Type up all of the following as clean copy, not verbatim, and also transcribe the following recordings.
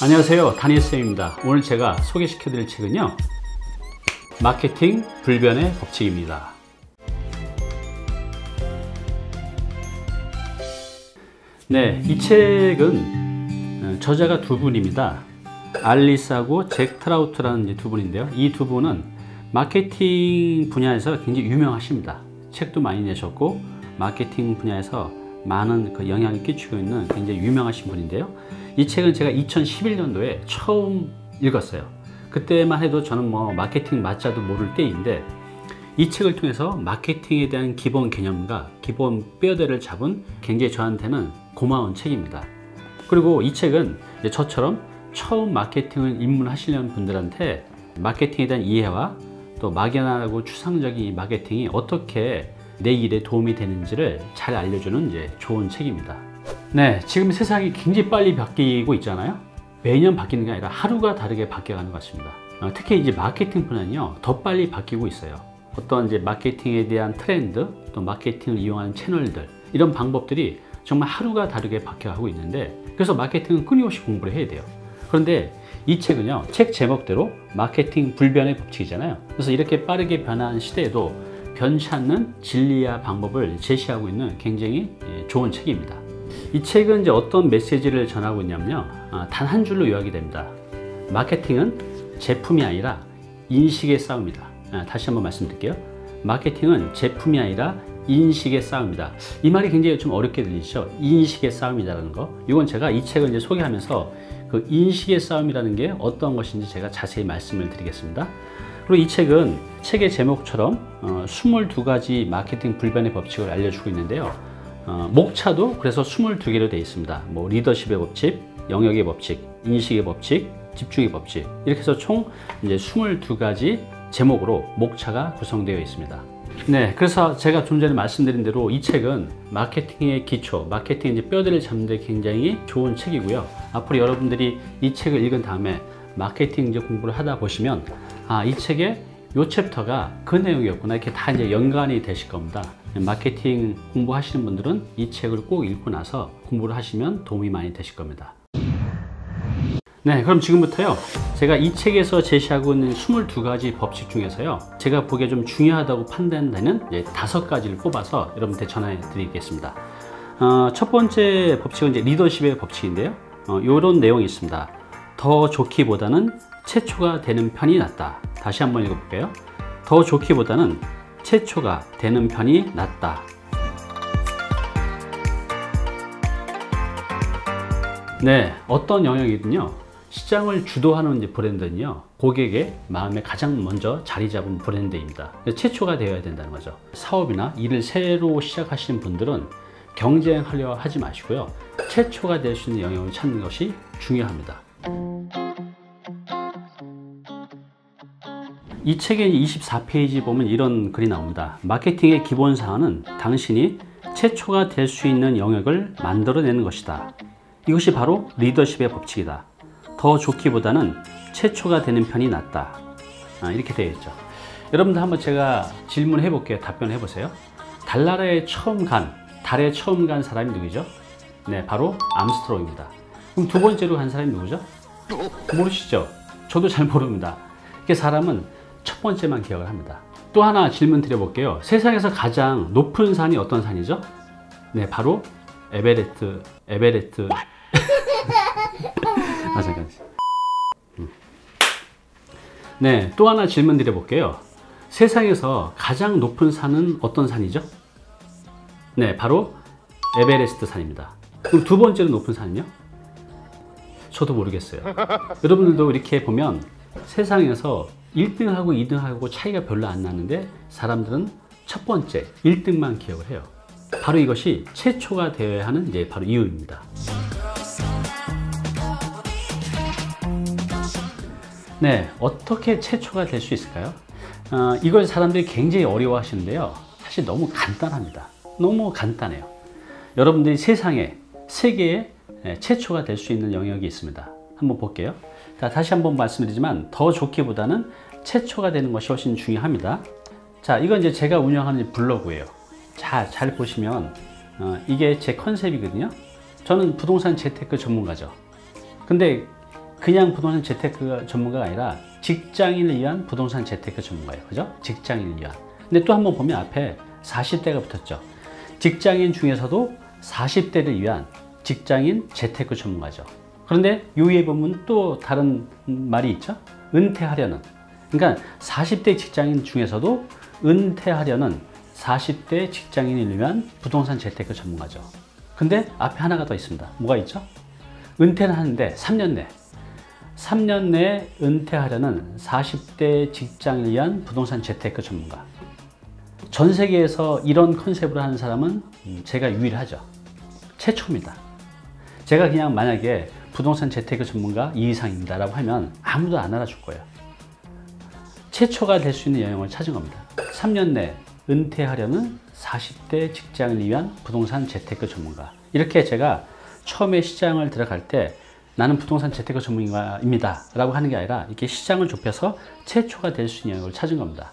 안녕하세요, 다니엘쌤입니다. 오늘 제가 소개시켜 드릴 책은요, 마케팅 불변의 법칙입니다. 네, 이 책은 저자가 두 분입니다. 알리스하고 잭 트라우트라는 두 분인데요. 이 두 분은 마케팅 분야에서 굉장히 유명하십니다. 책도 많이 내셨고 마케팅 분야에서 많은 영향을 끼치고 있는 굉장히 유명하신 분인데요. 이 책은 제가 2011년도에 처음 읽었어요. 그때만 해도 저는 마케팅 맞자도 모를 때인데, 이 책을 통해서 마케팅에 대한 기본 개념과 기본 뼈대를 잡은 굉장히 저한테는 고마운 책입니다. 그리고 이 책은 저처럼 처음 마케팅을 입문하시려는 분들한테 마케팅에 대한 이해와 또 막연하고 추상적인 마케팅이 어떻게 내 일에 도움이 되는지를 잘 알려주는 좋은 책입니다. 네, 지금 세상이 굉장히 빨리 바뀌고 있잖아요. 매년 바뀌는 게 아니라 하루가 다르게 바뀌어가는 것 같습니다. 특히 마케팅 분야는요, 더 빨리 바뀌고 있어요. 어떤 마케팅에 대한 트렌드, 또 마케팅을 이용하는 채널들, 이런 방법들이 정말 하루가 다르게 바뀌어가고 있는데, 그래서 마케팅은 끊임없이 공부를 해야 돼요. 그런데 이 책은요, 책 제목대로 마케팅 불변의 법칙이잖아요. 그래서 이렇게 빠르게 변화하는 시대에도 변치 않는 진리와 방법을 제시하고 있는 굉장히 좋은 책입니다. 이 책은 어떤 메시지를 전하고 있냐면요, 단 한 줄로 요약이 됩니다. 마케팅은 제품이 아니라 인식의 싸움이다. 다시 한번 말씀드릴게요. 마케팅은 제품이 아니라 인식의 싸움이다. 이 말이 굉장히 좀 어렵게 들리시죠? 인식의 싸움이라는 거. 이건 제가 이 책을 소개하면서 그 인식의 싸움이라는 게 어떤 것인지 제가 자세히 말씀을 드리겠습니다. 그리고 이 책은 책의 제목처럼 22가지 마케팅 불변의 법칙을 알려주고 있는데요. 목차도 그래서 22개로 되어 있습니다. 리더십의 법칙, 영역의 법칙, 인식의 법칙, 집중의 법칙, 이렇게 해서 총 22가지 제목으로 목차가 구성되어 있습니다. 네, 그래서 제가 좀 전에 말씀드린 대로 이 책은 마케팅의 기초, 마케팅의 뼈대를 잡는 데 굉장히 좋은 책이고요. 앞으로 여러분들이 이 책을 읽은 다음에 마케팅 공부를 하다 보시면, 이 책의 이 챕터가 그 내용이었구나, 이렇게 다 연관이 되실 겁니다. 마케팅 공부하시는 분들은 이 책을 꼭 읽고 나서 공부를 하시면 도움이 많이 되실 겁니다. 네, 그럼 지금부터요, 제가 이 책에서 제시하고 있는 22가지 법칙 중에서요, 제가 보기에 좀 중요하다고 판단되는 5가지를 뽑아서 여러분한테 전해 드리겠습니다. 첫 번째 법칙은 리더십의 법칙인데요. 이런 내용이 있습니다. 더 좋기보다는 최초가 되는 편이 낫다. 다시 한번 읽어볼게요. 더 좋기보다는 최초가 되는 편이 낫다. 네, 어떤 영역이든요, 시장을 주도하는 브랜드는요, 고객의 마음에 가장 먼저 자리 잡은 브랜드입니다. 최초가 되어야 된다는 거죠. 사업이나 일을 새로 시작하시는 분들은 경쟁하려 하지 마시고요, 최초가 될 수 있는 영역을 찾는 것이 중요합니다. 이 책의 24페이지 보면 이런 글이 나옵니다. 마케팅의 기본 사항은 당신이 최초가 될 수 있는 영역을 만들어내는 것이다. 이것이 바로 리더십의 법칙이다. 더 좋기보다는 최초가 되는 편이 낫다. 이렇게 되어 있죠. 여러분들 한번 제가 질문해 볼게요. 답변해 보세요. 달에 처음 간 사람이 누구죠? 네, 바로 암스트롱입니다. 그럼 두 번째로 간 사람이 누구죠? 모르시죠? 저도 잘 모릅니다. 이렇게 사람은 첫 번째만 기억을 합니다. 또 하나 질문 드려볼게요. 세상에서 가장 높은 산이 어떤 산이죠? 네, 바로 에베레스트. 잠깐. 네, 또 하나 질문 드려볼게요. 세상에서 가장 높은 산은 어떤 산이죠? 네, 바로 에베레스트 산입니다. 그럼 두 번째로 높은 산은요? 저도 모르겠어요. 여러분들도 이렇게 보면 세상에서 1등하고 2등하고 차이가 별로 안 나는데 사람들은 첫 번째 1등만 기억을 해요. 바로 이것이 최초가 되어야 하는 바로 이유입니다. 네, 어떻게 최초가 될 수 있을까요? 이걸 사람들이 굉장히 어려워 하시는데요, 사실 너무 간단합니다. 너무 간단해요. 여러분들이 세계에 최초가 될 수 있는 영역이 있습니다. 한번 볼게요. 자, 다시 한번 말씀드리지만 더 좋기보다는 최초가 되는 것이 훨씬 중요합니다. 자, 이건 제가 운영하는 블로그예요. 잘 보시면 이게 제 컨셉이거든요. 저는 부동산 재테크 전문가죠. 근데 그냥 부동산 재테크 전문가가 아니라 직장인을 위한 부동산 재테크 전문가예요. 그죠? 직장인을 위한. 근데 또 한번 보면 앞에 40대가 붙었죠. 직장인 중에서도 40대를 위한 직장인 재테크 전문가죠. 그런데 요 위에 보면 또 다른 말이 있죠. 은퇴하려는. 그러니까 40대 직장인 중에서도 은퇴하려는 40대 직장인을 위한 부동산 재테크 전문가죠. 근데 앞에 하나가 더 있습니다. 뭐가 있죠? 은퇴는 하는데 3년 내에 은퇴하려는 40대 직장인을 위한 부동산 재테크 전문가. 전 세계에서 이런 컨셉으로 하는 사람은 제가 유일하죠. 최초입니다. 제가 그냥 만약에 부동산 재테크 전문가 이 이상입니다 라고 하면 아무도 안 알아줄 거예요. 최초가 될 수 있는 영역을 찾은 겁니다. 3년 내 은퇴하려는 40대 직장인을 위한 부동산 재테크 전문가. 이렇게 제가 처음에 시장을 들어갈 때 나는 부동산 재테크 전문가입니다 라고 하는 게 아니라 이렇게 시장을 좁혀서 최초가 될 수 있는 영역을 찾은 겁니다.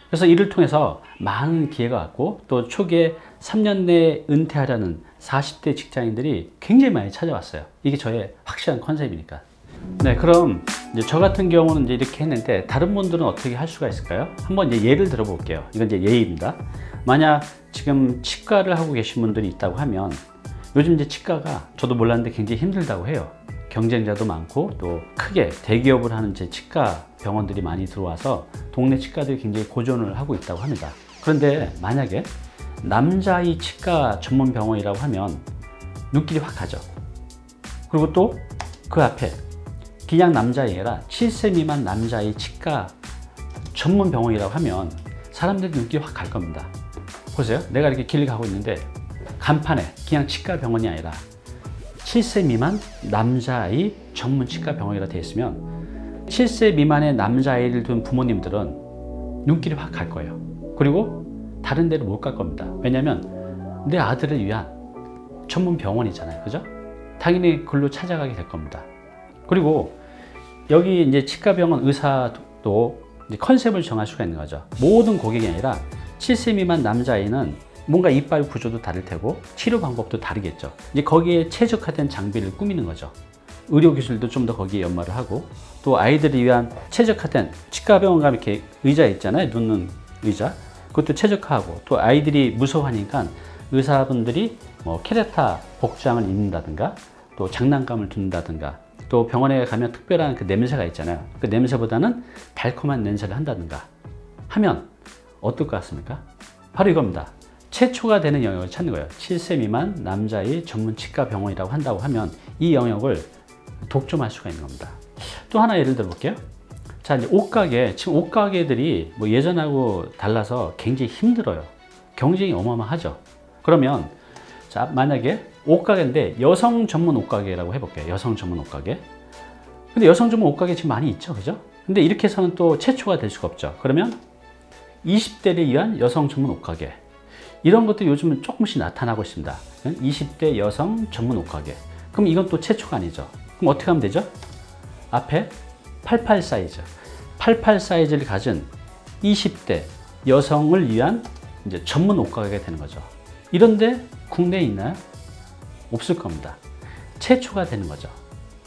그래서 이를 통해서 많은 기회가 왔고 또 초기에 3년 내에 은퇴하려는 40대 직장인들이 굉장히 많이 찾아왔어요. 이게 저의 확실한 컨셉이니까. 네, 그럼 이제 저 같은 경우는 이제 이렇게 했는데 다른 분들은 어떻게 할 수가 있을까요? 한번 이제 예를 들어 볼게요. 이건 이제 예입니다. 만약 지금 치과를 하고 계신 분들이 있다고 하면 요즘 이제 치과가 저도 몰랐는데 굉장히 힘들다고 해요. 경쟁자도 많고 또 크게 대기업을 하는 이제 치과 병원들이 많이 들어와서 동네 치과들이 굉장히 고전을 하고 있다고 합니다. 그런데 만약에 남자의 치과 전문 병원이라고 하면 눈길이 확 가죠. 그리고 또 그 앞에 그냥 남자이 아니라 7세 미만 남자의 치과 전문 병원이라고 하면 사람들이 눈길이 확 갈 겁니다. 보세요. 내가 이렇게 길 가고 있는데 간판에 그냥 치과 병원이 아니라 7세 미만 남자아이 전문 치과 병원이라 되어 있으면 7세 미만의 남자아이를 둔 부모님들은 눈길이 확 갈 거예요. 그리고 다른 데로 못 갈 겁니다. 왜냐하면 내 아들을 위한 전문 병원이잖아요. 그죠? 당연히 글로 찾아가게 될 겁니다. 그리고 여기 이제 치과 병원 의사도 이제 컨셉을 정할 수가 있는 거죠. 모든 고객이 아니라 7세 미만 남자아이는 뭔가 이빨 구조도 다를 테고 치료 방법도 다르겠죠. 이제 거기에 최적화된 장비를 꾸미는 거죠. 의료 기술도 좀 더 거기에 연마를 하고 또 아이들을 위한 최적화된 치과병원 가면 이렇게 의자 있잖아요. 눕는 의자. 그것도 최적화하고 또 아이들이 무서워하니까 의사분들이 뭐 캐레타 복장을 입는다든가 또 장난감을 둔다든가 또 병원에 가면 특별한 그 냄새가 있잖아요. 그 냄새보다는 달콤한 냄새를 한다든가 하면 어떨 것 같습니까? 바로 이겁니다. 최초가 되는 영역을 찾는 거예요. 7세 미만 남자의 전문 치과 병원이라고 한다고 하면 이 영역을 독점할 수가 있는 겁니다. 또 하나 예를 들어 볼게요. 자, 이제 옷가게, 지금 옷가게들이 뭐 예전하고 달라서 굉장히 힘들어요. 경쟁이 어마어마하죠. 그러면 자, 만약에 옷가게인데 여성 전문 옷가게라고 해볼게요. 여성 전문 옷가게. 근데 여성 전문 옷가게 지금 많이 있죠. 그죠? 근데 이렇게 해서는 또 최초가 될 수가 없죠. 그러면 20대를 위한 여성 전문 옷가게. 이런 것도 요즘은 조금씩 나타나고 있습니다. 20대 여성 전문 옷가게. 그럼 이건 또 최초가 아니죠. 그럼 어떻게 하면 되죠? 앞에 88 사이즈. 88 사이즈를 가진 20대 여성을 위한 이제 전문 옷가게가 되는 거죠. 이런데 국내에 있나요? 없을 겁니다. 최초가 되는 거죠.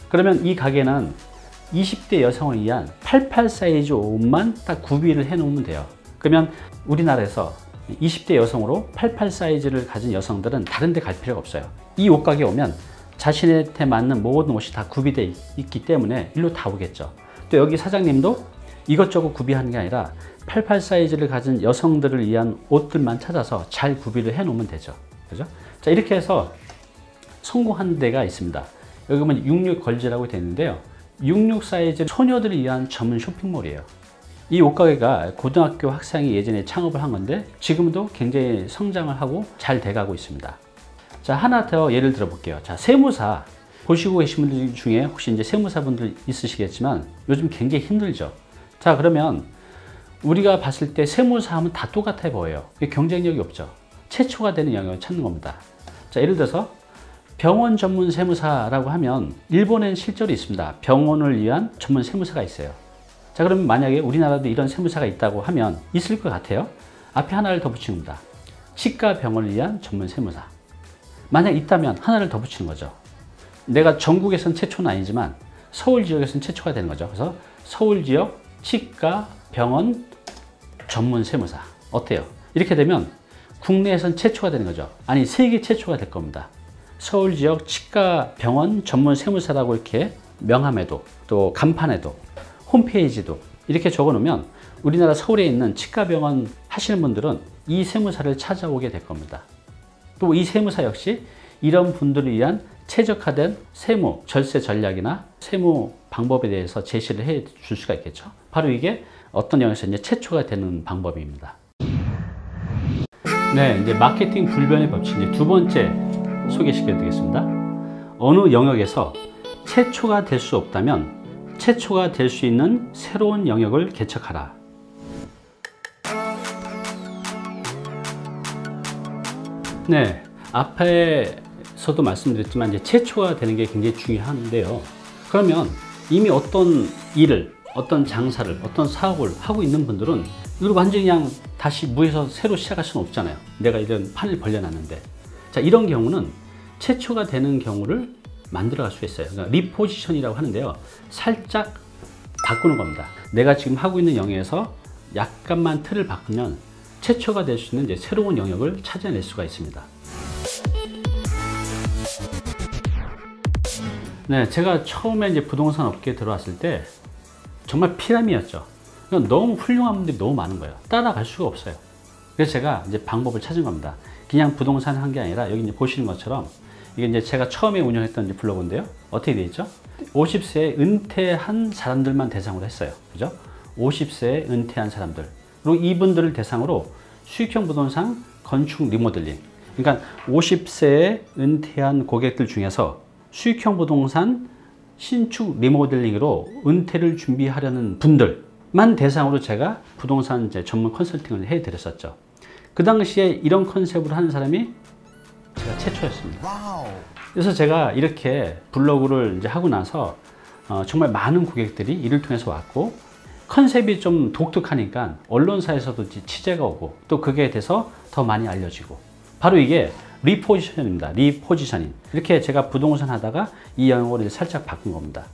그러면 이 가게는 20대 여성을 위한 88 사이즈 옷만 딱 구비를 해 놓으면 돼요. 그러면 우리나라에서 20대 여성으로 88 사이즈를 가진 여성들은 다른 데 갈 필요가 없어요. 이 옷가게에 오면 자신한테 맞는 모든 옷이 다 구비되어 있기 때문에 일로 다 오겠죠. 또 여기 사장님도 이것저것 구비하는 게 아니라 88 사이즈를 가진 여성들을 위한 옷들만 찾아서 잘 구비를 해 놓으면 되죠. 그죠? 자, 이렇게 해서 성공한 데가 있습니다. 여기 보면 66 걸즈라고 되어 있는데요. 66 사이즈 소녀들을 위한 전문 쇼핑몰이에요. 이 옷가게가 고등학교 학생이 예전에 창업을 한 건데 지금도 굉장히 성장을 하고 잘 돼가고 있습니다. 자, 하나 더 예를 들어 볼게요. 자, 세무사 보시고 계신 분들 중에 혹시 이제 세무사분들 있으시겠지만 요즘 굉장히 힘들죠. 자, 그러면 우리가 봤을 때 세무사 하면 다 똑같아 보여요. 경쟁력이 없죠. 최초가 되는 영역을 찾는 겁니다. 자, 예를 들어서 병원 전문 세무사라고 하면 일본엔 실제로 있습니다. 병원을 위한 전문 세무사가 있어요. 자, 그러면 만약에 우리나라도 이런 세무사가 있다고 하면 있을 것 같아요. 앞에 하나를 더 붙이는 겁니다. 치과 병원을 위한 전문 세무사. 만약 있다면 하나를 더 붙이는 거죠. 내가 전국에선 최초는 아니지만 서울 지역에서는 최초가 되는 거죠. 그래서 서울 지역 치과 병원 전문 세무사. 어때요? 이렇게 되면 국내에선 최초가 되는 거죠. 아니, 세계 최초가 될 겁니다. 서울 지역 치과 병원 전문 세무사라고 이렇게 명함에도 또 간판에도 홈페이지도 이렇게 적어 놓으면 우리나라 서울에 있는 치과 병원 하시는 분들은 이 세무사를 찾아오게 될 겁니다. 또 이 세무사 역시 이런 분들을 위한 최적화된 세무 절세 전략이나 세무 방법에 대해서 제시를 해 줄 수가 있겠죠. 바로 이게 어떤 영역에서 이제 최초가 되는 방법입니다. 네, 이제 마케팅 불변의 법칙 이제 두 번째 소개시켜 드리겠습니다. 어느 영역에서 최초가 될 수 없다면 최초가 될 수 있는 새로운 영역을 개척하라. 네, 앞에서도 말씀드렸지만 이제 최초가 되는 게 굉장히 중요한데요. 그러면 이미 어떤 일을, 어떤 장사를, 어떤 사업을 하고 있는 분들은 이걸 완전히 그냥 다시 무에서 새로 시작할 수는 없잖아요. 내가 이런 판을 벌려놨는데. 자, 이런 경우는 최초가 되는 경우를 만들어갈 수 있어요. 그러니까 리포지션이라고 하는데요. 살짝 바꾸는 겁니다. 내가 지금 하고 있는 영역에서 약간만 틀을 바꾸면 최초가 될 수 있는 이제 새로운 영역을 찾아낼 수가 있습니다. 네, 제가 처음에 이제 부동산 업계에 들어왔을 때 정말 피라미였죠. 너무 훌륭한 분들이 너무 많은 거예요. 따라갈 수가 없어요. 그래서 제가 이제 방법을 찾은 겁니다. 그냥 부동산 한 게 아니라 여기 이제 보시는 것처럼 이게 이제 제가 처음에 운영했던 이제 블로그인데요. 어떻게 되어 있죠? 50세에 은퇴한 사람들만 대상으로 했어요. 그죠? 50세에 은퇴한 사람들. 그리고 이분들을 대상으로 수익형 부동산 건축 리모델링. 그러니까 50세에 은퇴한 고객들 중에서 수익형 부동산 신축 리모델링으로 은퇴를 준비하려는 분들만 대상으로 제가 부동산 이제 전문 컨설팅을 해드렸었죠. 그 당시에 이런 컨셉으로 하는 사람이 제가 최초였습니다. 그래서 제가 이렇게 블로그를 이제 하고 나서 정말 많은 고객들이 이를 통해서 왔고, 컨셉이 좀 독특하니까 언론사에서도 취재가 오고 또 그게 돼서 더 많이 알려지고, 바로 이게 리포지셔닝입니다. 리포지셔닝. 이렇게 제가 부동산 하다가 이 영역을 살짝 바꾼 겁니다.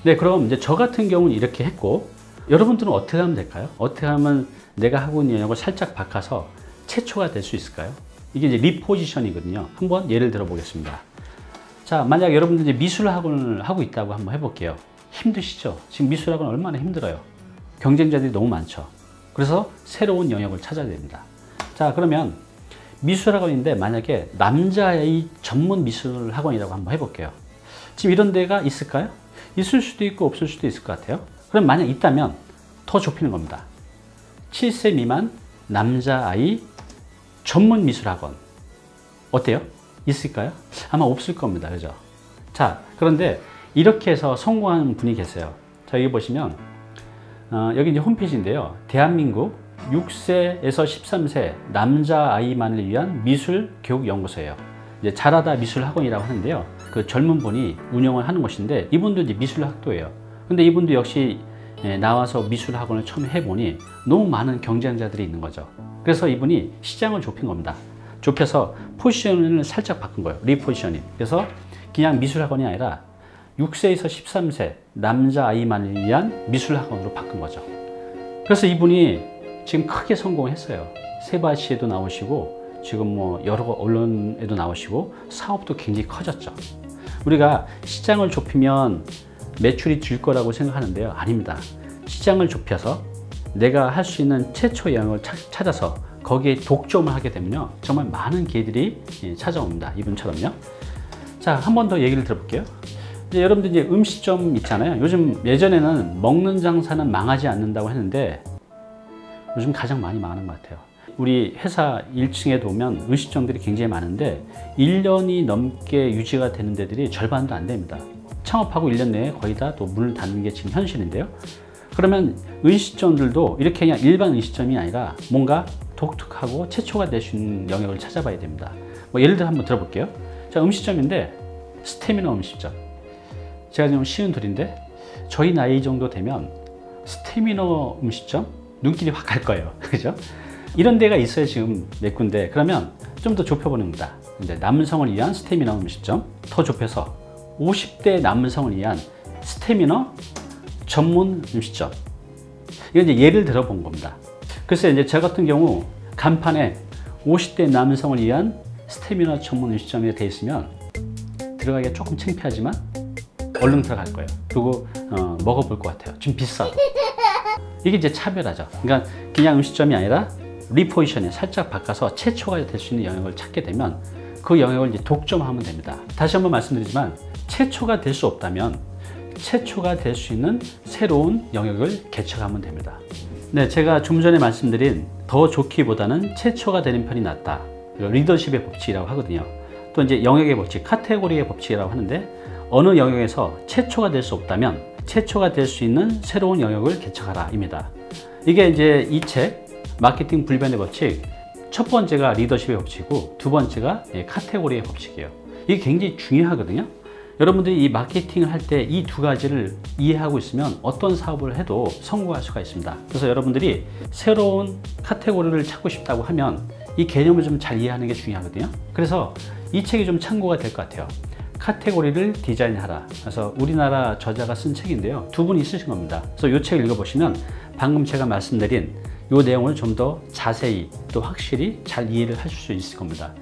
네, 그럼 이제 저 같은 경우는 이렇게 했고, 여러분들은 어떻게 하면 될까요? 어떻게 하면 내가 하고 있는 영역을 살짝 바꿔서 최초가 될 수 있을까요? 이게 이제 리포지션이거든요. 한번 예를 들어 보겠습니다. 자, 만약 여러분들이 미술학원을 하고 있다고 한번 해볼게요. 힘드시죠? 지금 미술학원 얼마나 힘들어요. 경쟁자들이 너무 많죠. 그래서 새로운 영역을 찾아야 됩니다. 자, 그러면 미술학원인데 만약에 남자의 전문 미술학원이라고 한번 해볼게요. 지금 이런 데가 있을까요? 있을 수도 있고 없을 수도 있을 것 같아요. 그럼 만약 있다면 더 좁히는 겁니다. 7세 미만 남자아이 전문 미술학원. 어때요? 있을까요? 아마 없을 겁니다. 그죠? 자, 그런데 이렇게 해서 성공한 분이 계세요. 자, 여기 보시면 여기 이제 홈페이지인데요. 대한민국 6세에서 13세 남자아이만을 위한 미술교육연구소예요. 이제 잘하다 미술학원이라고 하는데요. 그 젊은 분이 운영을 하는 곳인데, 이분도 이제 미술학도예요. 근데 이분도 역시 나와서 미술학원을 처음 해보니 너무 많은 경쟁자들이 있는 거죠. 그래서 이분이 시장을 좁힌 겁니다. 좁혀서 포지션을 살짝 바꾼 거예요. 리포지셔닝. 그래서 그냥 미술학원이 아니라 6세에서 13세 남자아이만을 위한 미술학원으로 바꾼 거죠. 그래서 이분이 지금 크게 성공했어요. 세바시에도 나오시고 지금 뭐 여러 언론에도 나오시고 사업도 굉장히 커졌죠. 우리가 시장을 좁히면 매출이 줄 거라고 생각하는데요. 아닙니다. 시장을 좁혀서 내가 할 수 있는 최초 영역을 찾아서 거기에 독점을 하게 되면요, 정말 많은 기회들이 찾아옵니다. 이분처럼요. 자, 한 번 더 얘기를 들어볼게요. 이제 여러분들 이제 음식점 있잖아요. 요즘, 예전에는 먹는 장사는 망하지 않는다고 했는데 요즘 가장 많이 망하는 것 같아요. 우리 회사 1층에 보면 음식점들이 굉장히 많은데 1년이 넘게 유지가 되는 데들이 절반도 안 됩니다. 창업하고 1년 내에 거의 다 또 문을 닫는 게 지금 현실인데요. 그러면 음식점들도 이렇게 그냥 일반 음식점이 아니라 뭔가 독특하고 최초가 될 수 있는 영역을 찾아봐야 됩니다. 뭐 예를 들어 한번 들어볼게요. 자, 음식점인데 스태미너 음식점. 제가 좀 쉬운 틀인데 저희 나이 정도 되면 스태미너 음식점 눈길이 확 갈 거예요. 그죠? 이런 데가 있어요. 지금 몇 군데. 그러면 좀 더 좁혀보는 겁니다. 이제 남성을 위한 스태미너 음식점 더 좁혀서 50대 남성을 위한 스태미너 전문 음식점. 이건 이제 예를 들어 본 겁니다. 글쎄 이제 저 같은 경우 간판에 50대 남성을 위한 스태미너 전문 음식점이 되어 있으면 들어가기가 조금 창피하지만 얼른 들어갈 거예요. 그리고 먹어볼 것 같아요. 좀 비싸도. 이게 이제 차별화죠. 그러니까 그냥 음식점이 아니라 리포지션에 살짝 바꿔서 최초가 될 수 있는 영역을 찾게 되면 그 영역을 이제 독점하면 됩니다. 다시 한번 말씀드리지만 최초가 될 수 없다면 최초가 될 수 있는 새로운 영역을 개척하면 됩니다. 네, 제가 좀 전에 말씀드린 더 좋기보다는 최초가 되는 편이 낫다. 리더십의 법칙이라고 하거든요. 또 이제 영역의 법칙, 카테고리의 법칙이라고 하는데 어느 영역에서 최초가 될 수 없다면 최초가 될 수 있는 새로운 영역을 개척하라 입니다. 이게 이제 이 책 마케팅 불변의 법칙, 첫 번째가 리더십의 법칙이고 두 번째가 카테고리의 법칙이에요. 이게 굉장히 중요하거든요. 여러분들이 이 마케팅을 할 때 이 두 가지를 이해하고 있으면 어떤 사업을 해도 성공할 수가 있습니다. 그래서 여러분들이 새로운 카테고리를 찾고 싶다고 하면 이 개념을 좀 잘 이해하는 게 중요하거든요. 그래서 이 책이 좀 참고가 될 것 같아요. 카테고리를 디자인하라. 그래서 우리나라 저자가 쓴 책인데요. 두 분이 쓰신 겁니다. 그래서 이 책을 읽어보시면 방금 제가 말씀드린 이 내용을 좀 더 자세히 또 확실히 잘 이해를 하실 수 있을 겁니다.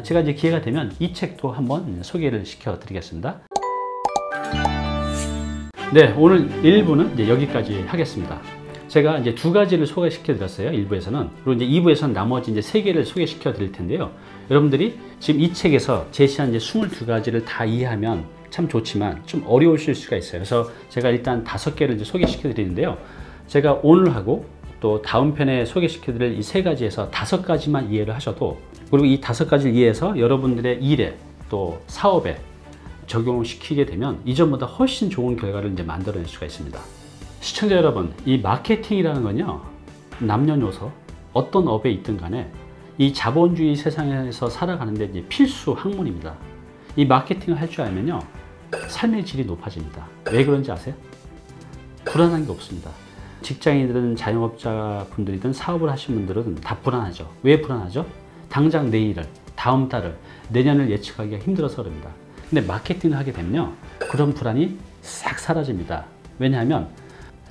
제가 이제 기회가 되면 이 책도 한번 소개를 시켜 드리겠습니다. 네, 오늘 1부는 이제 여기까지 하겠습니다. 제가 이제 두 가지를 소개시켜 드렸어요. 1부에서는. 그리고 이제 2부에서는 나머지 이제 3개를 소개시켜 드릴 텐데요. 여러분들이 지금 이 책에서 제시한 이제 22가지를 다 이해하면 참 좋지만 좀 어려우실 수가 있어요. 그래서 제가 일단 5개를 이제 소개시켜 드리는데요. 제가 오늘 하고 또 다음 편에 소개시켜 드릴 이 3가지에서 5가지만 이해를 하셔도, 그리고 이 5가지를 이해해서 여러분들의 일에 또 사업에 적용을 시키게 되면 이전보다 훨씬 좋은 결과를 이제 만들어낼 수가 있습니다. 시청자 여러분, 이 마케팅이라는 건요, 남녀노소 어떤 업에 있든 간에 이 자본주의 세상에서 살아가는데 이제 필수 학문입니다. 이 마케팅을 할 줄 알면요, 삶의 질이 높아집니다. 왜 그런지 아세요? 불안한 게 없습니다. 직장인이든 자영업자 분들이든 사업을 하신 분들은 다 불안하죠. 왜 불안하죠? 당장 내일을, 다음 달을, 내년을 예측하기가 힘들어서 그럽니다. 근데 마케팅을 하게 되면요, 그런 불안이 싹 사라집니다. 왜냐하면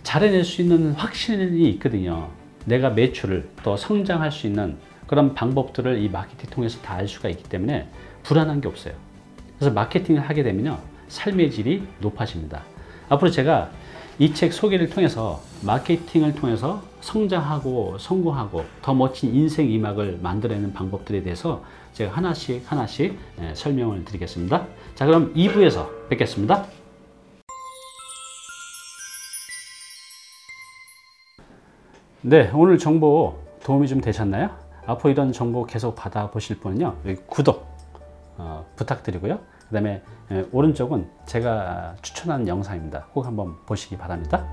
잘해낼 수 있는 확신이 있거든요. 내가 매출을 또 성장할 수 있는 그런 방법들을 이 마케팅 통해서 다 알 수가 있기 때문에 불안한 게 없어요. 그래서 마케팅을 하게 되면요, 삶의 질이 높아집니다. 앞으로 제가 이 책 소개를 통해서 마케팅을 통해서 성장하고 성공하고 더 멋진 인생 이막을 만들어내는 방법들에 대해서 제가 하나씩 설명을 드리겠습니다. 자, 그럼 2부에서 뵙겠습니다. 네, 오늘 정보 도움이 좀 되셨나요? 앞으로 이런 정보 계속 받아보실 분은요, 여기 구독 부탁드리고요. 그 다음에 오른쪽은 제가 추천한 영상입니다. 꼭 한번 보시기 바랍니다.